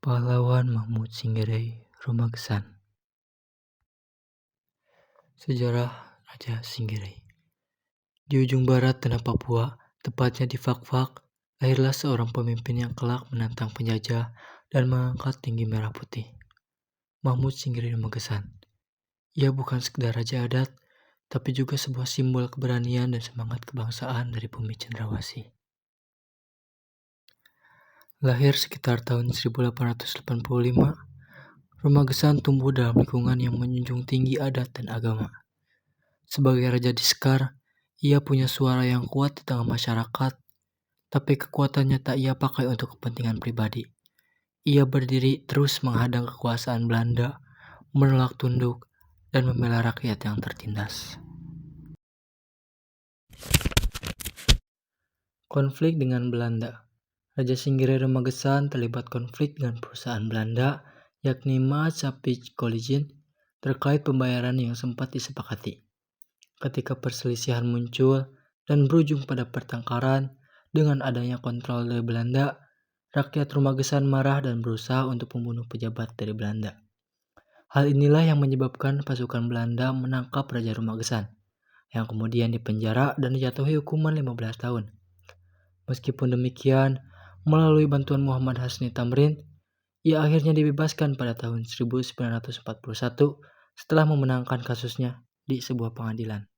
Pahlawan Mahmud Singgarai Romagesan. Sejarah Raja Singgarai. Di ujung barat tanah Papua, tepatnya di Fak-Fak, lahirlah seorang pemimpin yang kelak menantang penjajah dan mengangkat tinggi merah putih. Mahmud Singgarai Romagesan. Ia bukan sekedar raja adat, tapi juga sebuah simbol keberanian dan semangat kebangsaan dari bumi Cendrawasih. Lahir sekitar tahun 1885, Romagesan tumbuh dalam lingkungan yang menjunjung tinggi adat dan agama. Sebagai raja di Sekar, ia punya suara yang kuat di tengah masyarakat, tapi kekuatannya tak ia pakai untuk kepentingan pribadi. Ia berdiri terus menghadang kekuasaan Belanda, menolak tunduk, dan membela rakyat yang tertindas. Konflik dengan Belanda. Raja Singgarai Romagesan terlibat konflik dengan perusahaan Belanda, yakni Maatschappiij Collegen, terkait pembayaran yang sempat disepakati. Ketika perselisihan muncul dan berujung pada pertengkaran dengan adanya kontrol dari Belanda, rakyat Romagesan marah dan berusaha untuk membunuh pejabat dari Belanda. Hal inilah yang menyebabkan pasukan Belanda menangkap Raja Romagesan, yang kemudian dipenjara dan dijatuhi hukuman 15 tahun. Meskipun demikian, melalui bantuan Muhammad Hasni Tamrin, ia akhirnya dibebaskan pada tahun 1941 setelah memenangkan kasusnya di sebuah pengadilan.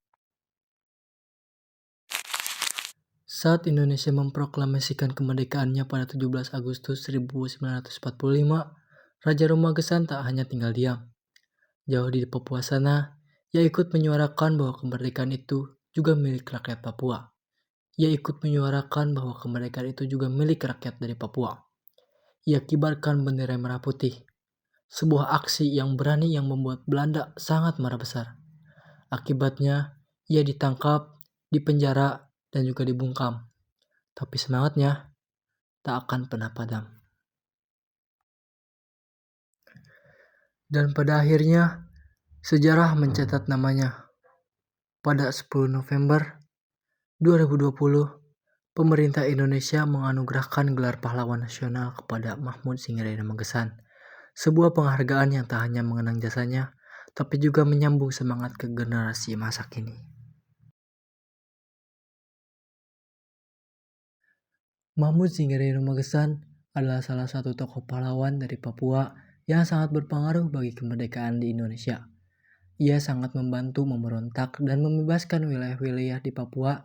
Saat Indonesia memproklamasikan kemerdekaannya pada 17 Agustus 1945, Raja Romagesan tak hanya tinggal diam. Jauh di Papua sana, ia ikut menyuarakan bahwa kemerdekaan itu juga milik rakyat Papua. Ia ikut menyuarakan bahwa kemerdekaan itu juga milik rakyat dari Papua. Ia kibarkan bendera merah putih, sebuah aksi yang berani yang membuat Belanda sangat marah besar. Akibatnya, ia ditangkap, dipenjara, dan juga dibungkam. Tapi semangatnya tak akan pernah padam. Dan pada akhirnya, sejarah mencatat namanya. Pada 10 November 2020, pemerintah Indonesia menganugerahkan gelar pahlawan nasional kepada Mahmud Singgarai Romagesan. Sebuah penghargaan yang tak hanya mengenang jasanya, tapi juga menyambung semangat ke generasi masa kini. Mahmud Singgarai Romagesan adalah salah satu tokoh pahlawan dari Papua yang sangat berpengaruh bagi kemerdekaan di Indonesia. Ia sangat membantu memberontak dan membebaskan wilayah-wilayah di Papua,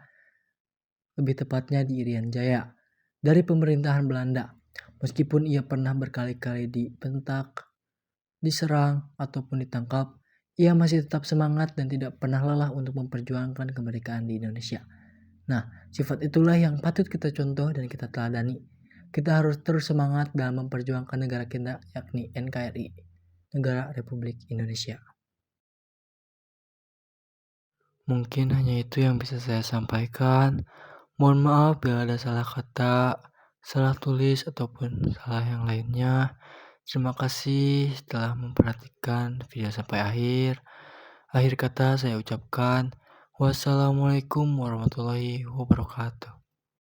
lebih tepatnya di Irian Jaya, dari pemerintahan Belanda. Meskipun ia pernah berkali-kali dibentak, diserang, ataupun ditangkap, ia masih tetap semangat dan tidak pernah lelah untuk memperjuangkan kemerdekaan di Indonesia. Nah, sifat itulah yang patut kita contoh dan kita teladani. Kita harus terus semangat dalam memperjuangkan negara kita, yakni NKRI, Negara Republik Indonesia. Mungkin hanya itu yang bisa saya sampaikan. Mohon maaf bila ada salah kata, salah tulis, ataupun salah yang lainnya. Terima kasih telah memperhatikan video sampai akhir. Akhir kata saya ucapkan wassalamualaikum warahmatullahi wabarakatuh.